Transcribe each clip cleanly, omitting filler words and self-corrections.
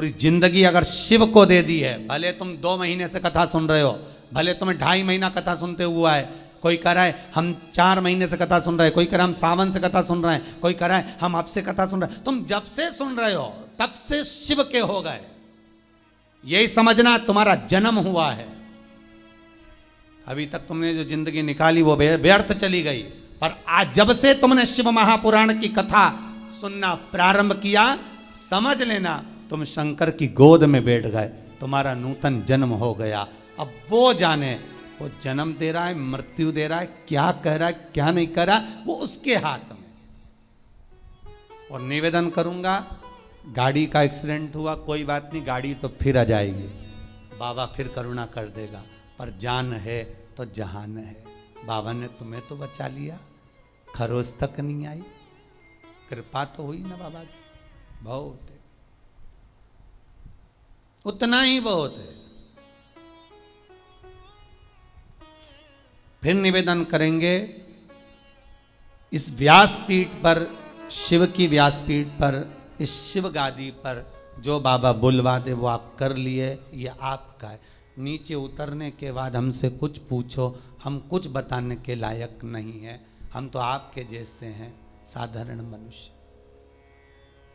पूरी जिंदगी अगर शिव को दे दी है, भले तुम 2 महीने से कथा सुन रहे हो, भले तुम्हें 2.5 महीना कथा सुनते हुआ है, कोई कह रहा है हम 4 महीने से कथा सुन रहे हैं, कोई कह रहा है हम सावन से कथा सुन रहे हैं, कोई कह रहा है हम अब से कथा सुन रहे हैं, तुम जब से सुन रहे हो तब से शिव के हो गए, यही समझना तुम्हारा जन्म हुआ है। अभी तक तुमने जो जिंदगी निकाली वो व्यर्थ चली गई, पर आज जब से तुमने शिव महापुराण की कथा सुनना प्रारंभ किया, समझ लेना तुम शंकर की गोद में बैठ गए, तुम्हारा नूतन जन्म हो गया। अब वो जाने वो जन्म दे रहा है, मृत्यु दे रहा है, क्या कह रहा है क्या नहीं कह रहा, वो उसके हाथ में। और निवेदन करूंगा, गाड़ी का एक्सीडेंट हुआ कोई बात नहीं, गाड़ी तो फिर आ जाएगी, बाबा फिर करुणा कर देगा, पर जान है तो जहान है। बाबा ने तुम्हें तो बचा लिया, खरोज तक नहीं आई, कृपा तो हुई ना बाबा की, बहुत है, उतना ही बहुत है। फिर निवेदन करेंगे, इस व्यासपीठ पर, शिव की व्यासपीठ पर, इस शिव गादी पर जो बाबा बुलवा दे वो आप कर लिए, ये आपका है। नीचे उतरने के बाद हमसे कुछ पूछो, हम कुछ बताने के लायक नहीं है, हम तो आपके जैसे हैं, साधारण मनुष्य।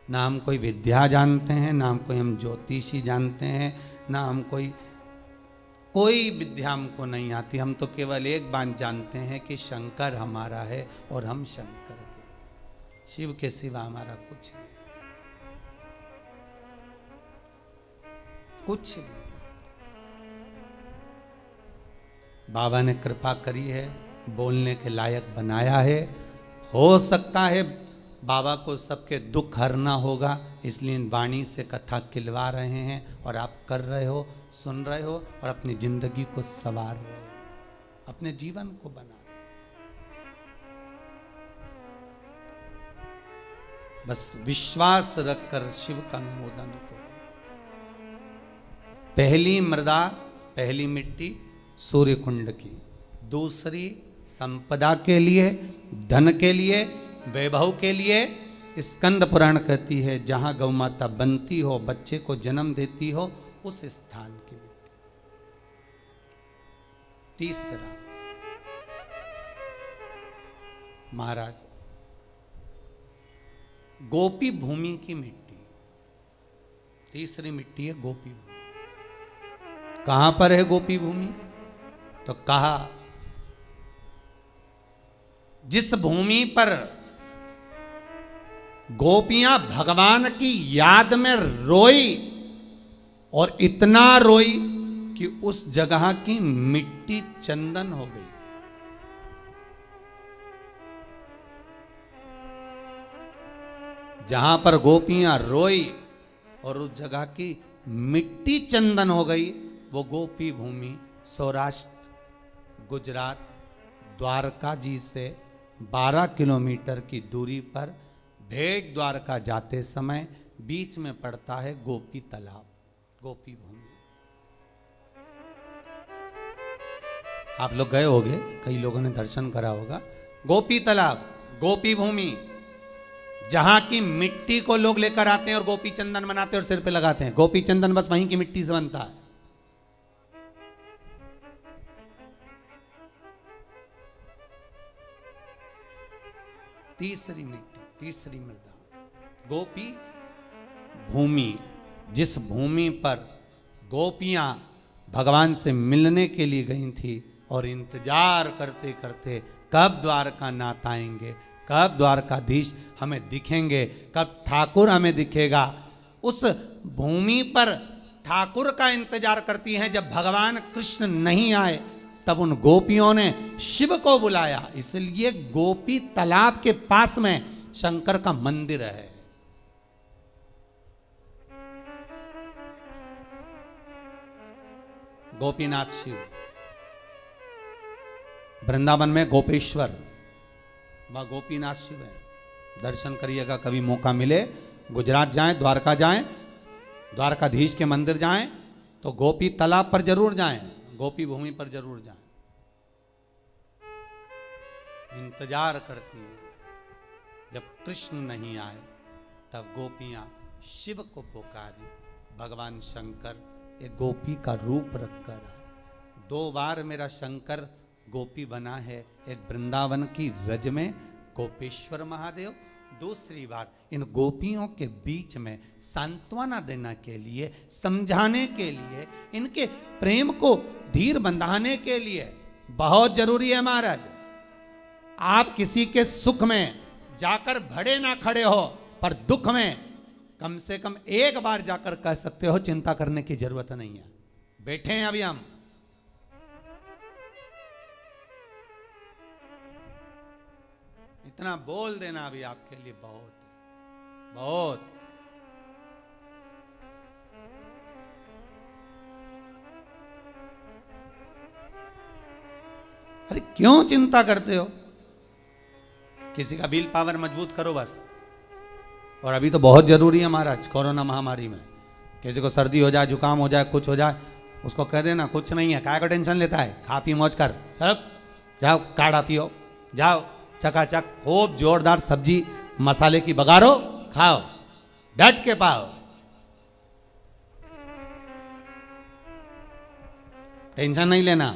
ना हम कोई विद्या जानते हैं, ना हम कोई हम ज्योतिषी जानते हैं, ना हम कोई विद्या हमको नहीं आती। हम तो केवल एक बात जानते हैं कि शंकर हमारा है और हम शंकर के, शिव के सिवा हमारा कुछ नहीं, कुछ नहीं। बाबा ने कृपा करी है, बोलने के लायक बनाया है। हो सकता है बाबा को सबके दुख हरना होगा, इसलिए इन वाणी से कथा खिलवा रहे हैं, और आप कर रहे हो, सुन रहे हो, और अपनी जिंदगी को संवार रहे हो, अपने जीवन को बना रहे हो। बस विश्वास रखकर शिव का अनुमोदन करो। पहली मृदा, पहली मिट्टी सूर्य कुंड की, दूसरी संपदा के लिए, धन के लिए, वैभव के लिए। स्कंद पुराण कहती है जहां गौ माता बनती हो, बच्चे को जन्म देती हो, उस स्थान की मिट्टी। तीसरा महाराज गोपी भूमि की मिट्टी, तीसरी मिट्टी है गोपी भूमि। कहां पर है गोपी भूमि? तो कहा जिस भूमि पर गोपियां भगवान की याद में रोई, और इतना रोई कि उस जगह की मिट्टी चंदन हो गई। जहां पर गोपियां रोई और उस जगह की मिट्टी चंदन हो गई, वो गोपी भूमि सौराष्ट्र, गुजरात, द्वारका जी से 12 किलोमीटर की दूरी पर भेट द्वारका जाते समय बीच में पड़ता है गोपी तालाब, गोपी भूमि। आप लोग गए होंगे, कई लोगों ने दर्शन करा होगा। गोपी तालाब, गोपी भूमि, जहां की मिट्टी को लोग लेकर आते हैं और गोपी चंदन बनाते हैं और सिर पे लगाते हैं। गोपी चंदन बस वहीं की मिट्टी से बनता है। तीसरी मिट्टी, तीसरी मृदा, गोपी भूमि, जिस भूमि पर गोपियां भगवान से मिलने के लिए गई थी और इंतजार करते करते कब द्वारका नाथ आएंगे, कब द्वारकाधीश हमें दिखेंगे, कब ठाकुर हमें दिखेगा। उस भूमि पर ठाकुर का इंतजार करती हैं। जब भगवान कृष्ण नहीं आए तब उन गोपियों ने शिव को बुलाया, इसलिए गोपी तालाब के पास में शंकर का मंदिर है। गोपीनाथ शिव, वृंदावन में गोपेश्वर, वह गोपीनाथ शिव है। दर्शन करिएगा, कभी मौका मिले, गुजरात जाएं, द्वारका जाएं, द्वारकाधीश के मंदिर जाएं, तो गोपी तालाब पर जरूर जाएं, गोपी भूमि पर जरूर जाएं। इंतजार करती है, जब कृष्ण नहीं आए तब गोपियां शिव को पुकारी, भगवान शंकर एक गोपी का रूप रखकर है। 2 बार मेरा शंकर गोपी बना है, एक वृंदावन की रज में गोपेश्वर महादेव, दूसरी बार इन गोपियों के बीच में सांत्वना देने के लिए, समझाने के लिए, इनके प्रेम को धीर बंधाने के लिए। बहुत जरूरी है महाराज, आप किसी के सुख में जाकर भड़े ना खड़े हो, पर दुख में कम से कम एक बार जाकर कह सकते हो चिंता करने की जरूरत नहीं है, बैठे हैं अभी हम। इतना बोल देना अभी आपके लिए बहुत बहुत। अरे क्यों चिंता करते हो? किसी का विल पावर मजबूत करो बस। और अभी तो बहुत जरूरी है महाराज, कोरोना महामारी में किसी को सर्दी हो जाए, जुकाम हो जाए, कुछ हो जाए, उसको कह देना कुछ नहीं है, काय को टेंशन लेता है, खा पी मौज कर, चलो जाओ काढ़ा पियो, जाओ चकाचक खूब जोरदार सब्जी मसाले की बघारो, खाओ, डट के पाओ, टेंशन नहीं लेना,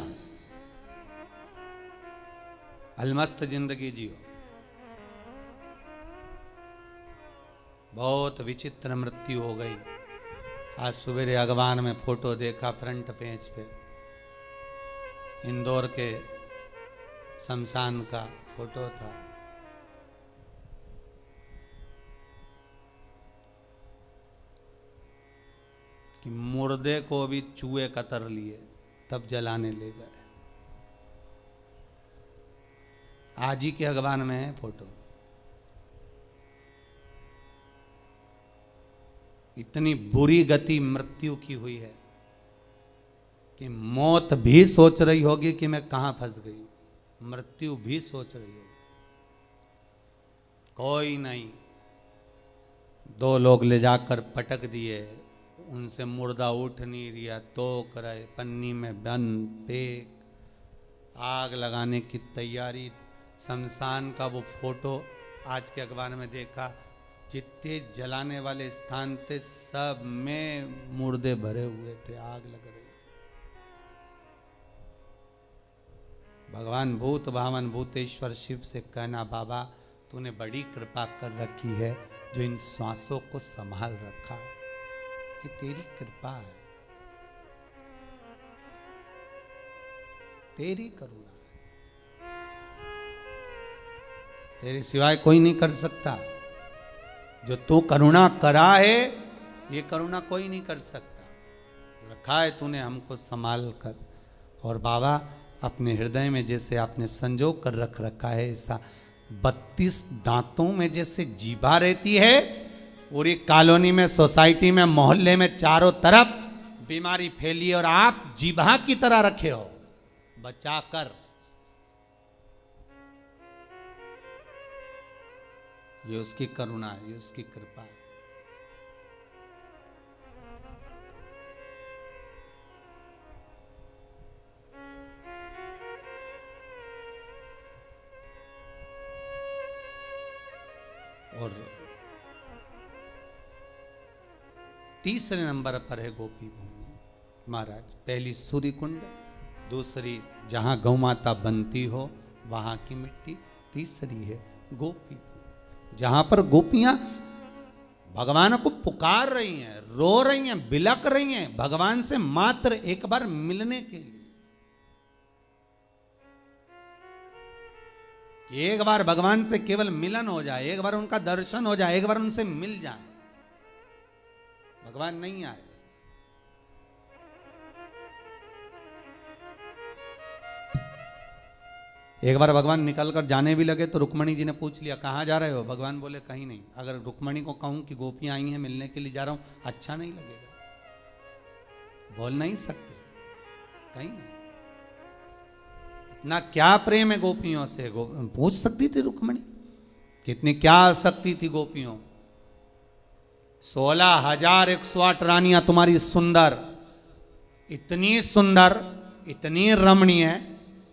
अलमस्त जिंदगी जियो। बहुत विचित्र मृत्यु हो गई। आज सवेरे अखबार में फोटो देखा, फ्रंट पेज पे इंदौर के शमशान का फोटो था। कि मुर्दे को भी चूहे कतर लिए तब जलाने ले गए। आज ही के अखबार में है फोटो। इतनी बुरी गति मृत्यु की हुई है कि मौत भी सोच रही होगी कि मैं कहां फंस गई, मृत्यु भी सोच रही होगी। कोई नहीं, 2 लोग ले जाकर पटक दिए, उनसे मुर्दा उठ नहीं रिया, तोक रहे, पन्नी में बंद, फेंक, आग लगाने की तैयारी। शमशान का वो फोटो आज के अखबार में देखा, जितने जलाने वाले स्थान थे सब में मुर्दे भरे हुए थे, आग लग रही थी। भगवान भूत भावन भूतेश्वर शिव से कहना, बाबा तूने बड़ी कृपा कर रखी है जो इन श्वासों को संभाल रखा है, ये तेरी कृपा है, तेरी करुणा है, तेरे सिवाय कोई नहीं कर सकता। जो तू करुणा करा है, ये करुणा कोई नहीं कर सकता। रखा है तूने हमको संभाल कर। और बाबा अपने हृदय में जैसे आपने संजो कर रख रखा है, ऐसा 32 दांतों में जैसे जीभा रहती है, पूरी कॉलोनी में, सोसाइटी में, मोहल्ले में चारों तरफ बीमारी फैली और आप जीभा की तरह रखे हो बचा कर। ये उसकी करुणा है, ये उसकी कृपा है। और तीसरे नंबर पर है गोपी भूमि महाराज। पहली सूर्य कुंड, दूसरी जहां गौ माता बनती हो वहां की मिट्टी, तीसरी है गोपी भूमि जहां पर गोपियां भगवान को पुकार रही हैं, रो रही हैं, बिलक रही हैं भगवान से मात्र एक बार मिलने के लिए। एक बार भगवान से केवल मिलन हो जाए, एक बार उनका दर्शन हो जाए, एक बार उनसे मिल जाए। भगवान नहीं आए, एक बार भगवान निकल कर जाने भी लगे तो रुक्मणी जी ने पूछ लिया कहाँ जा रहे हो? भगवान बोले कहीं नहीं। अगर रुक्मणी को कहूं कि गोपियां आई हैं मिलने के लिए जा रहा हूं, अच्छा नहीं लगेगा, बोल नहीं सकते, कहीं नहीं। इतना क्या प्रेम है गोपियों से, पूछ सकती थी रुक्मणी, कितनी क्या आसक्ति थी गोपियों। 16,108 रानियां तुम्हारी सुंदर, इतनी सुंदर, इतनी रमणीय,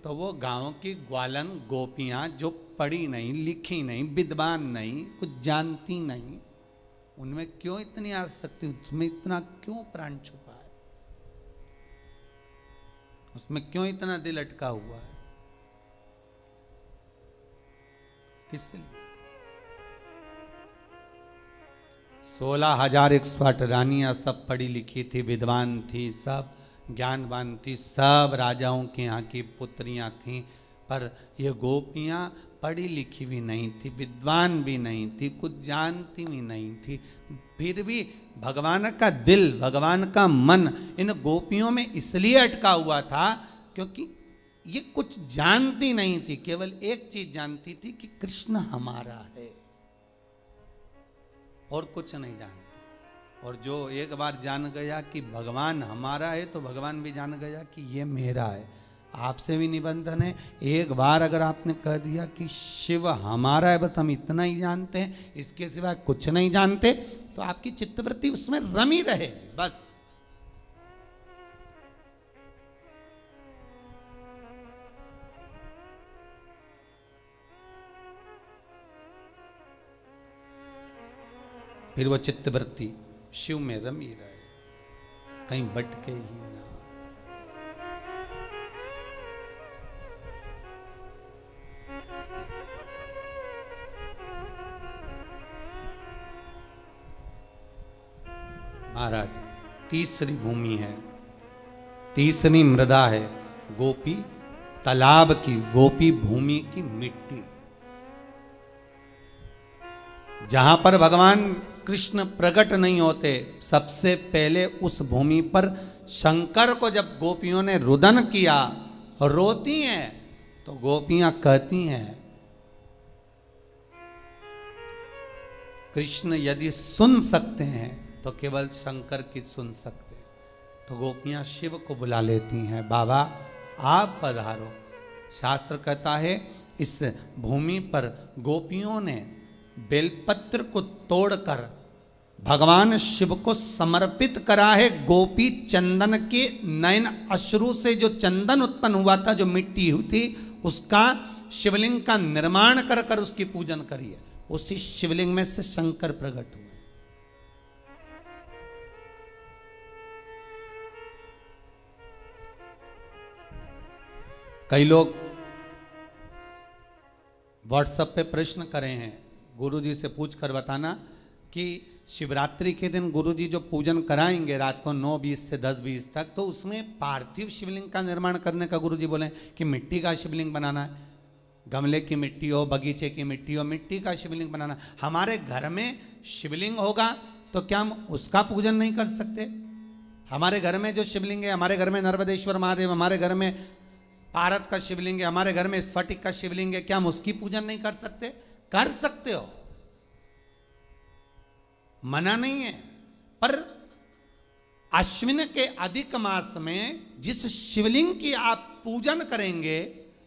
तो वो गांव की ग्वालन गोपियां जो पढ़ी नहीं, लिखी नहीं, विद्वान नहीं, कुछ जानती नहीं, उनमें क्यों इतनी आसक्ति, उसमें इतना क्यों प्राण छुपा है, उसमें क्यों इतना दिल अटका हुआ है, किस लिए? 16,108 रानियां सब पढ़ी लिखी थी, विद्वान थी, सब ज्ञानवान थी, सब राजाओं के यहाँ की पुत्रियां थीं, पर ये गोपियां पढ़ी लिखी भी नहीं थी, विद्वान भी नहीं थी, कुछ जानती भी नहीं थी, फिर भी भगवान का दिल, भगवान का मन इन गोपियों में इसलिए अटका हुआ था क्योंकि ये कुछ जानती नहीं थी, केवल एक चीज जानती थी कि कृष्ण हमारा है और कुछ नहीं जानती। और जो एक बार जान गया कि भगवान हमारा है तो भगवान भी जान गया कि ये मेरा है। आपसे भी निबंधन है, एक बार अगर आपने कह दिया कि शिव हमारा है, बस हम इतना ही जानते हैं, इसके सिवा कुछ नहीं जानते, तो आपकी चित्तवृत्ति उसमें रमी रहेगी बस। फिर वो चित्तवृत्ति शिव में रमी रहे, कहीं भटके ही ना। महाराज तीसरी भूमि है, तीसरी मृदा है, गोपी तालाब की, गोपी भूमि की मिट्टी, जहां पर भगवान कृष्ण प्रकट नहीं होते। सबसे पहले उस भूमि पर शंकर को जब गोपियों ने रुदन किया, रोती हैं, तो गोपियां कहती हैं कृष्ण यदि सुन सकते हैं तो केवल शंकर की सुन सकते। तो गोपियां शिव को बुला लेती हैं, बाबा आप पधारो। शास्त्र कहता है इस भूमि पर गोपियों ने बेलपत्र को तोड़कर भगवान शिव को समर्पित करा है। गोपी चंदन के नयन अश्रु से जो चंदन उत्पन्न हुआ था, जो मिट्टी हुई थी, उसका शिवलिंग का निर्माण कर कर उसकी पूजन करिए। उसी शिवलिंग में से शंकर प्रकट हुए। कई लोग व्हाट्सएप पे प्रश्न करे हैं, गुरुजी से पूछ कर बताना कि शिवरात्रि के दिन गुरुजी जो पूजन कराएंगे रात को 9:20 से 10:20 तक, तो उसमें पार्थिव शिवलिंग का निर्माण करने का गुरुजी बोले कि मिट्टी का शिवलिंग बनाना है, गमले की मिट्टी हो, बगीचे की मिट्टी हो, मिट्टी का शिवलिंग बनाना। हमारे घर में शिवलिंग होगा तो क्या हम उसका पूजन नहीं कर सकते? हमारे घर में जो शिवलिंग है, हमारे घर में नर्मदेश्वर महादेव, हमारे घर में पारत का शिवलिंग है, हमारे घर में स्फटिक का शिवलिंग है, क्या हम उसकी पूजन नहीं कर सकते? कर सकते हो, मना नहीं है। पर अश्विन के अधिक मास में जिस शिवलिंग की आप पूजन करेंगे,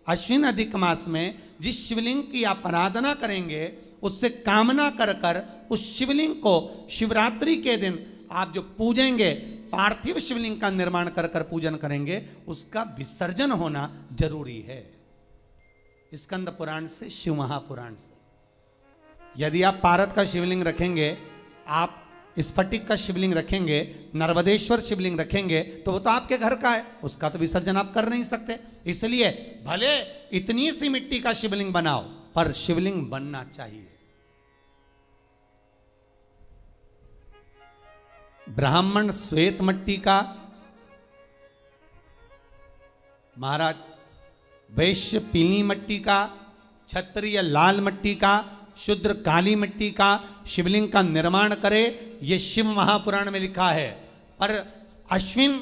अश्विन अधिक मास में जिस शिवलिंग की आप आराधना करेंगे, उससे कामना कर कर उस शिवलिंग को शिवरात्रि के दिन आप जो पूजेंगे, पार्थिव शिवलिंग का निर्माण कर कर पूजन करेंगे, उसका विसर्जन होना जरूरी है। स्कंद पुराण से, शिव महापुराण से। यदि आप पारत का शिवलिंग रखेंगे, आप स्फटिक का शिवलिंग रखेंगे, नर्मदेश्वर शिवलिंग रखेंगे, तो वो तो आपके घर का है, उसका तो विसर्जन आप कर नहीं सकते। इसलिए भले इतनी सी मिट्टी का शिवलिंग बनाओ, पर शिवलिंग बनना चाहिए। ब्राह्मण श्वेत मिट्टी का, महाराज वैश्य पीली मिट्टी का, क्षत्रिय लाल मिट्टी का, शूद्र काली मिट्टी का शिवलिंग का निर्माण करे, ये शिव महापुराण में लिखा है। पर अश्विन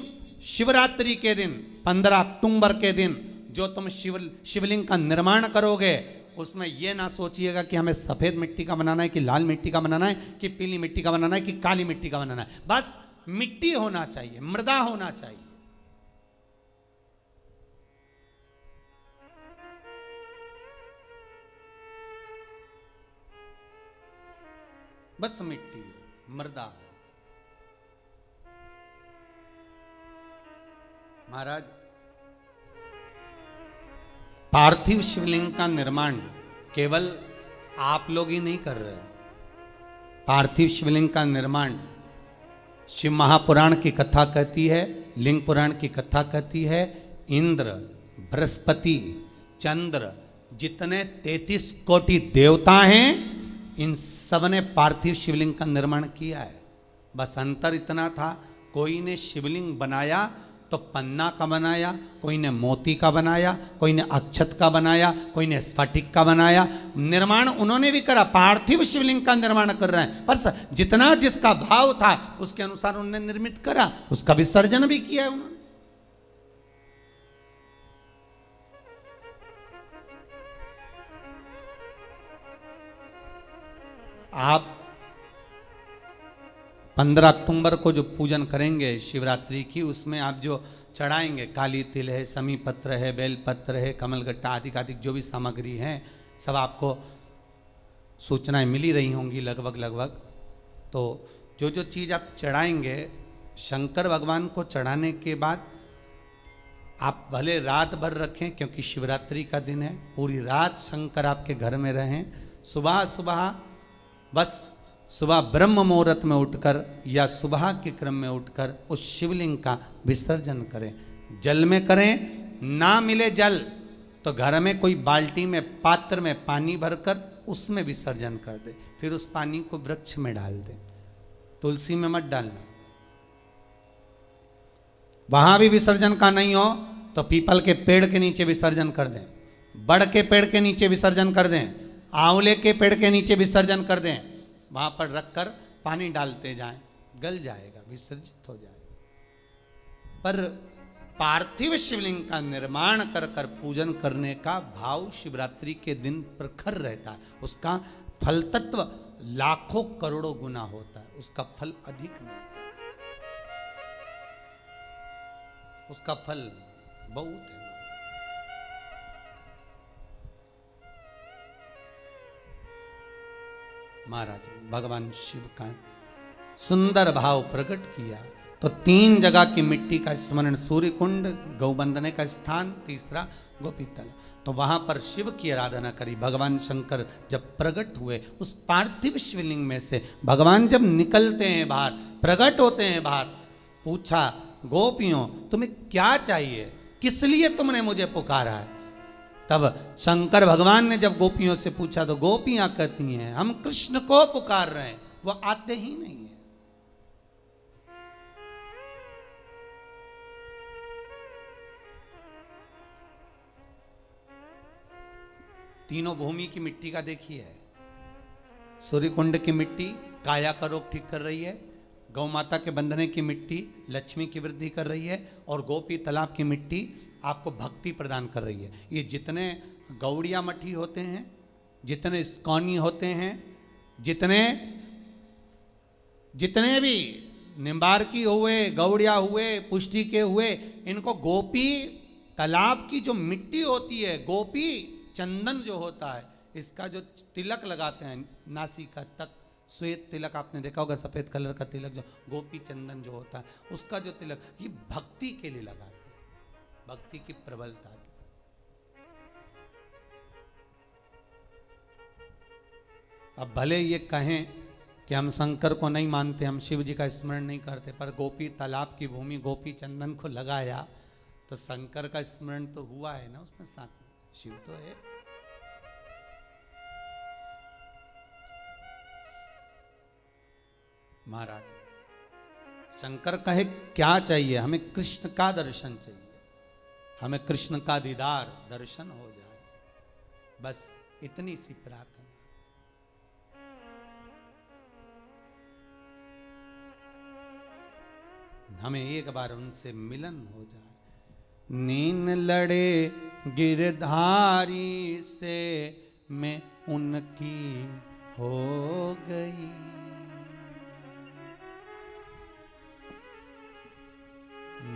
शिवरात्रि के दिन 15 अक्टूबर के दिन जो तुम शिवलिंग का निर्माण करोगे, उसमें यह ना सोचिएगा कि हमें सफेद मिट्टी का बनाना है, कि लाल मिट्टी का बनाना है, कि पीली मिट्टी का बनाना है, कि काली मिट्टी का बनाना है। बस मिट्टी होना चाहिए, मृदा होना चाहिए। बस मिट्टी, मृदा। महाराज पार्थिव शिवलिंग का निर्माण केवल आप लोग ही नहीं कर रहे, पार्थिव शिवलिंग का निर्माण शिव महापुराण की कथा कहती है, लिंग पुराण की कथा कहती है। इंद्र, बृहस्पति, चंद्र, जितने 33 कोटि देवता हैं, इन सब ने पार्थिव शिवलिंग का निर्माण किया है। बस अंतर इतना था, कोई ने शिवलिंग बनाया तो पन्ना का बनाया, कोई ने मोती का बनाया, कोई ने अक्षत का बनाया, कोई ने स्फटिक का बनाया। निर्माण उन्होंने भी करा, पार्थिव शिवलिंग का निर्माण कर रहे हैं, पर जितना जिसका भाव था उसके अनुसार उन्होंने निर्मित करा, उसका विसर्जन भी किया है उन्होंने। आप 15 अक्टूबर को जो पूजन करेंगे शिवरात्रि की, उसमें आप जो चढ़ाएंगे, काली तिल है, समी पत्र है, बेलपत्र है, कमलगट्टा आदि आदि जो भी सामग्री हैं, सब आपको सूचनाएं मिली रही होंगी लगभग। तो जो जो चीज़ आप चढ़ाएंगे शंकर भगवान को चढ़ाने के बाद आप भले रात भर रखें, क्योंकि शिवरात्रि का दिन है, पूरी रात शंकर आपके घर में रहें। सुबह ब्रह्म मुहूर्त में उठकर या सुबह के क्रम में उठकर उस शिवलिंग का विसर्जन करें। जल में करें, ना मिले जल तो घर में कोई बाल्टी में, पात्र में पानी भरकर उसमें विसर्जन कर दे, फिर उस पानी को वृक्ष में डाल दे, तुलसी में मत डालना। वहां भी विसर्जन का नहीं हो तो पीपल के पेड़ के नीचे विसर्जन कर दें, बड़ के पेड़ के नीचे विसर्जन कर दें, आंवले के पेड़ के नीचे विसर्जन कर दें। वहां पर रखकर पानी डालते जाएं, गल जाएगा, विसर्जित हो जाएगा। पर पार्थिव शिवलिंग का निर्माण कर कर पूजन करने का भाव शिवरात्रि के दिन प्रखर रहता है। उसका फल तत्व लाखों करोड़ों गुना होता है, उसका फल अधिक नहीं, उसका फल बहुत है। महाराज भगवान शिव का सुंदर भाव प्रकट किया तो 3 जगह की मिट्टी का स्मरण, सूर्य कुंड, गौबंदने का स्थान, तीसरा गोपीतल। तो वहां पर शिव की आराधना करी। भगवान शंकर जब प्रकट हुए उस पार्थिव शिवलिंग में से, भगवान जब निकलते हैं बाहर, प्रकट होते हैं बाहर, पूछा गोपियों तुम्हें क्या चाहिए, किस लिए तुमने मुझे पुकारा है। तब शंकर भगवान ने जब गोपियों से पूछा तो गोपियां कहती हैं हम कृष्ण को पुकार रहे हैं, वो आते ही नहीं है। तीनों भूमि की मिट्टी का देखिए, सूर्यकुंड की मिट्टी काया का रोग ठीक कर रही है, गौ माता के बंधने की मिट्टी लक्ष्मी की वृद्धि कर रही है, और गोपी तालाब की मिट्टी आपको भक्ति प्रदान कर रही है। ये जितने गौड़िया मठी होते हैं, जितने इस्कॉनी होते हैं, जितने भी निम्बारकी हुए, गौड़िया हुए, पुष्टि के हुए, इनको गोपी तालाब की जो मिट्टी होती है, गोपी चंदन जो होता है, इसका जो तिलक लगाते हैं नासिका तक, श्वेत तिलक आपने देखा होगा, सफेद कलर का तिलक जो गोपी चंदन जो होता है, उसका जो तिलक, ये भक्ति के लिए लगाते हैं, भक्ति की प्रबलता की। अब भले ये कहें कि हम शंकर को नहीं मानते, हम शिव जी का स्मरण नहीं करते, पर गोपी तालाब की भूमि गोपी चंदन को लगाया तो शंकर का स्मरण तो हुआ है ना, उसमें साथ शिव तो है। महाराज शंकर कहे क्या चाहिए, हमें कृष्ण का दर्शन चाहिए, हमें कृष्ण का दीदार दर्शन हो जाए, बस इतनी सी प्रार्थना। हमें एक बार उनसे मिलन हो जाए। नीन लड़े गिरधारी से मैं उनकी हो गई,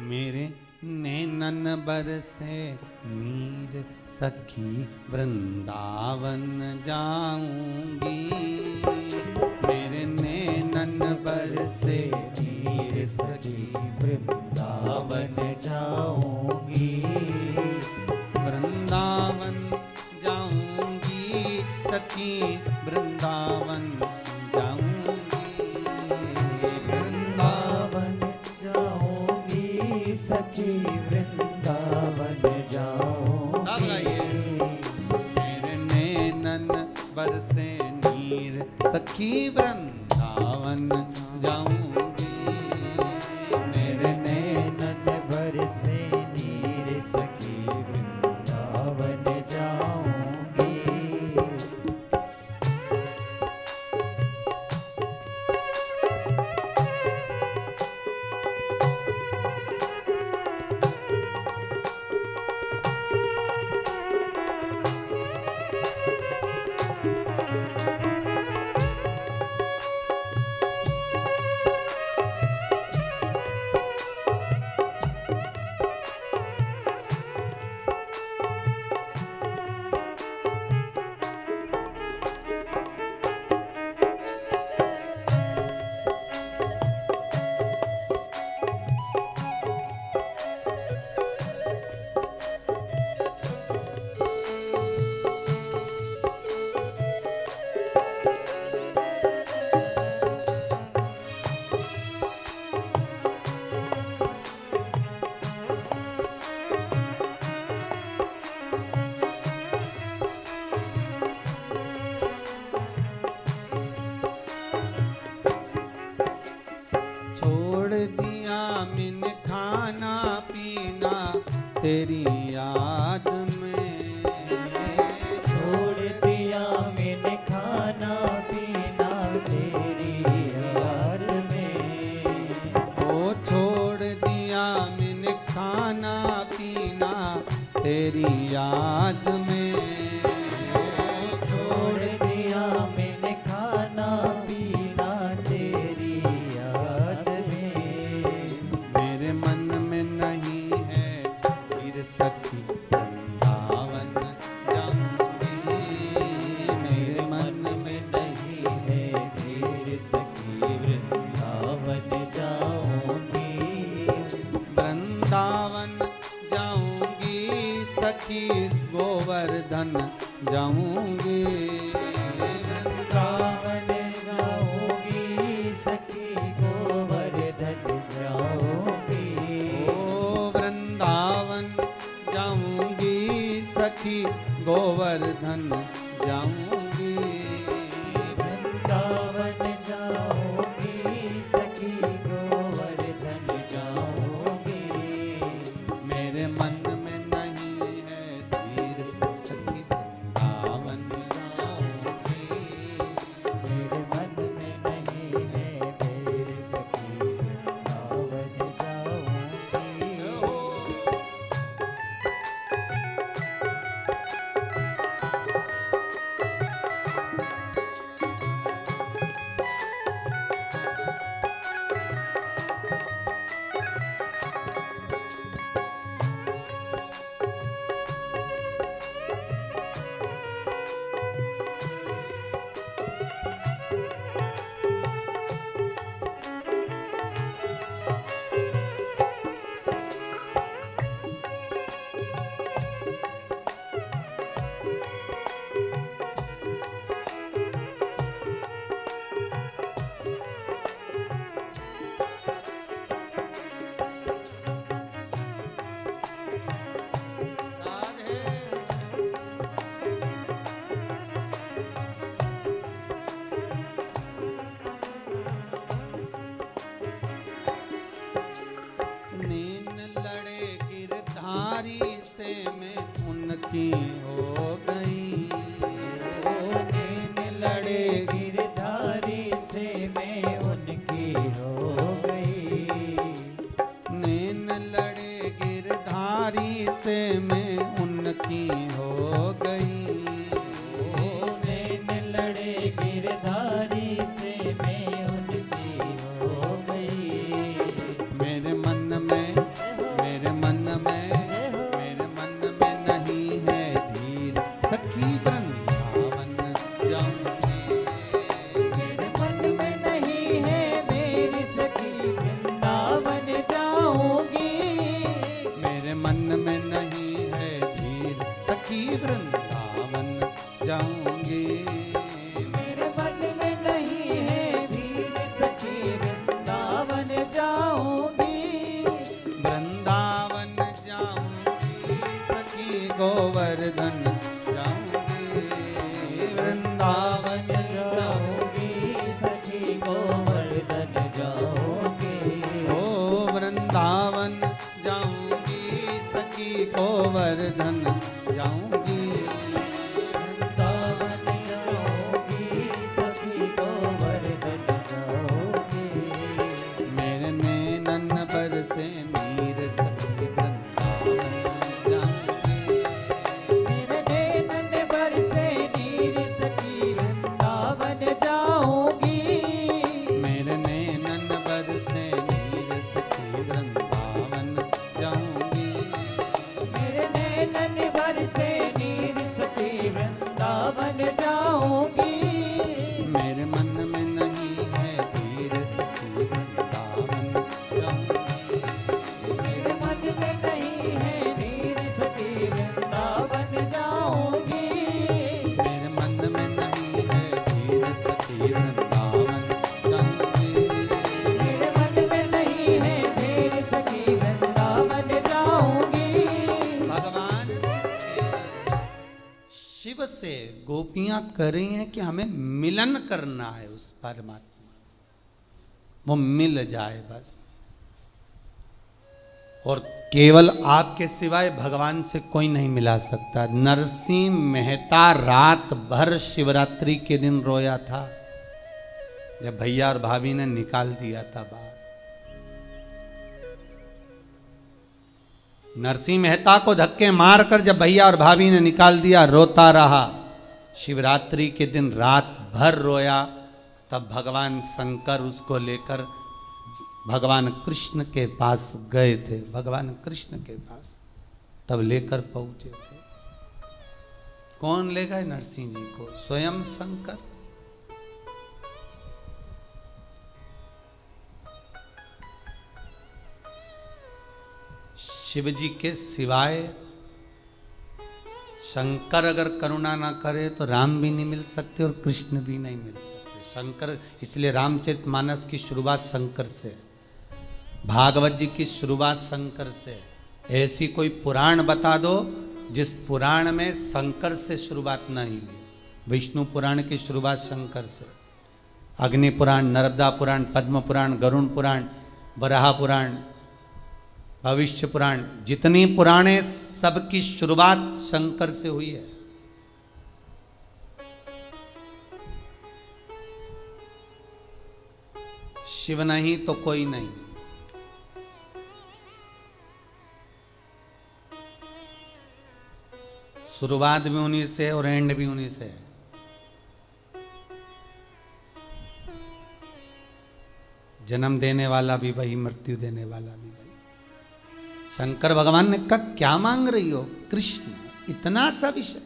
मेरे नैनन बरसे नीर सखी वृंदावन जाऊंगी, मेरे नैनन बरसे नीर सखी वृंदावन जाऊंगी, वृंदावन जाऊंगी सखी वृंदावन जाऊंगी। सखी वृंदावन जाऊंगी। मेरे नैनन बरसे नीर सखी वृंदावन जाऊंगी। छोड़ दिया मैंने खाना पीना तेरी याद में। छोड़ दिया मैंने खाना पीना तेरी याद में। ओ छोड़ दिया मैंने खाना पीना तेरी याद में। छोड़ दिया मैंने खाना पीना तेरी याद में। मेरे मन में नहीं है फिर सखी वृंदावन जाऊंगी। मेरे मन में नहीं है फिर सखी वृंदावन जाऊंगी। वृंदावन जाऊंगी सखी गोवर्धन जाऊंगी। वृंदावन जाऊंगी सखी गोवर्धन जाऊंगी। ओ वृंदावन जाऊंगी सखी गोवर्धन जाऊंगी। वृंदावन जाऊंगी सखी गोवर्धन जाऊंगी। मेरे मन में नहीं है धीर सखी वृंदावन जाऊंगी। मेरे मन में नहीं है फिर सखी वृंदावन जाऊंगी। नीन लड़े गिरधारी से मैं उनकी हो गई। नैन लड़े गिरधारी से मैं उनकी हो गई। नैन लड़े गिरधारी से मैं उनकी हो गई। नैन लड़े गिरधारी से मैं उनकी हो गई। मेरे मन में मेरे मन में मेरे मन में नहीं है धीर सखी वृंदावन जाऊंगी। मेरे मन में नहीं है मेरी सखी वृंदावन जाऊंगी। मेरे मन में नहीं है धीर सखी वृंदावन जाऊंगी। मेरे मन में नहीं है वीर सखी वृंदावन जाऊंगी। वृंदावन जाऊंगी सखी गोवर्धन जाऊंगी। वृंदावन जाऊंगी जाऊंगी। वृंदावन जाऊंगी, सखी गोवर्धन जाऊंगी। मेरे नैनन बरसे नीर सखी वृंदावन जाऊंगी। मेरे नैनन बरसे नीर सखी वृंदावन जाऊंगी। मेरे नैनन बरसे नीर सखी वृंदावन जाऊंगी। मेरे नैनन बरसे नीर सखी वृंदावन जाऊंगी। मेरे मन में नहीं है धीर सखी वृंदावन जाऊंगी। मेरे मन में नहीं है नीर सखी वृंदावन जाऊंगी। मेरे मन में नहीं है धीर सखी वृंदावन जाऊंगी। मेरे मन में नहीं है धीर सखी वृंदावन जाऊंगी। भगवान से केवल शिव से गोपियां कर रही हैं कि हमें मिलन करना है उस परमात्मा, वो मिल जाए बस। और केवल आपके सिवाय भगवान से कोई नहीं मिला सकता। नरसिंह मेहता रात भर शिवरात्रि के दिन रोया था जब भैया और भाभी ने निकाल दिया था बाहर। नरसिंह मेहता को धक्के मारकर जब भैया और भाभी ने निकाल दिया, रोता रहा। शिवरात्रि के दिन रात भर रोया। तब भगवान शंकर उसको लेकर भगवान कृष्ण के पास गए थे। भगवान कृष्ण के पास तब लेकर पहुंचे थे। कौन ले गए नरसिंह जी को? स्वयं शंकर। शिव जी के सिवाय शंकर अगर करुणा ना करे तो राम भी नहीं मिल सकते और कृष्ण भी नहीं मिल सकते। शंकर, इसलिए रामचरितमानस की शुरुआत शंकर से, भागवत जी की शुरुआत शंकर से। ऐसी कोई पुराण बता दो जिस पुराण में शंकर से शुरुआत नहीं हुई। विष्णु पुराण की शुरुआत शंकर से, अग्नि पुराण, नर्मदा पुराण, पद्म पुराण, गरुण पुराण, वराह पुराण, भविष्य पुराण, जितनी पुराणे सबकी शुरुआत शंकर से हुई है। शिव नहीं तो कोई नहीं। शुरुआत भी उन्हीं से और एंड भी उन्हीं से है। जन्म देने वाला भी वही, मृत्यु देने वाला भी वही। शंकर भगवान ने कहा क्या मांग रही हो? कृष्ण, इतना सा विषय,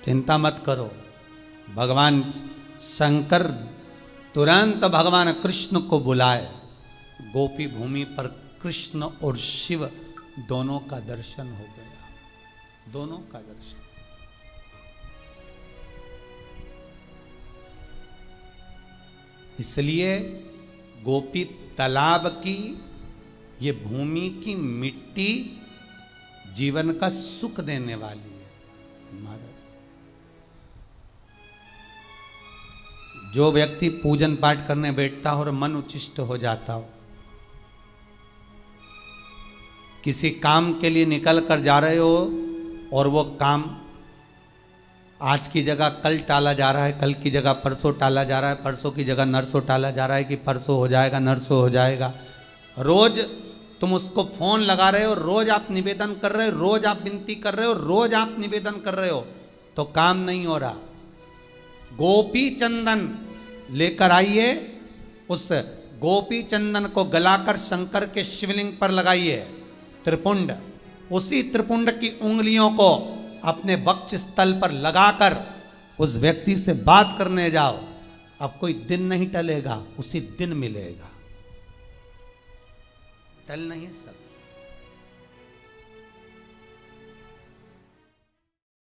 चिंता मत करो। भगवान शंकर तुरंत भगवान कृष्ण को बुलाए। गोपी भूमि पर कृष्ण और शिव दोनों का दर्शन हो गया, दोनों का दर्शन। इसलिए गोपी तालाब की ये भूमि की मिट्टी जीवन का सुख देने वाली है। महाराज, जो व्यक्ति पूजन पाठ करने बैठता हो और मन उच्चिष्ट हो जाता हो, किसी काम के लिए निकल कर जा रहे हो और वो काम आज की जगह कल टाला जा रहा है, कल की जगह परसों टाला जा रहा है, परसों की जगह नरसों टाला जा रहा है कि परसों हो जाएगा, नरसों हो जाएगा। रोज तुम उसको फोन लगा रहे हो, रोज आप निवेदन कर रहे हो, रोज आप विनती कर रहे हो, रोज आप निवेदन कर रहे हो, तो काम नहीं हो रहा। गोपी चंदन लेकर आइए, उस गोपी चंदन को गलाकर शंकर के शिवलिंग पर लगाइए। त्रिपुंड, उसी त्रिपुंड की उंगलियों को अपने वक्ष स्थल पर लगाकर उस व्यक्ति से बात करने जाओ। अब कोई दिन नहीं टलेगा, उसी दिन मिलेगा, टल नहीं सकता।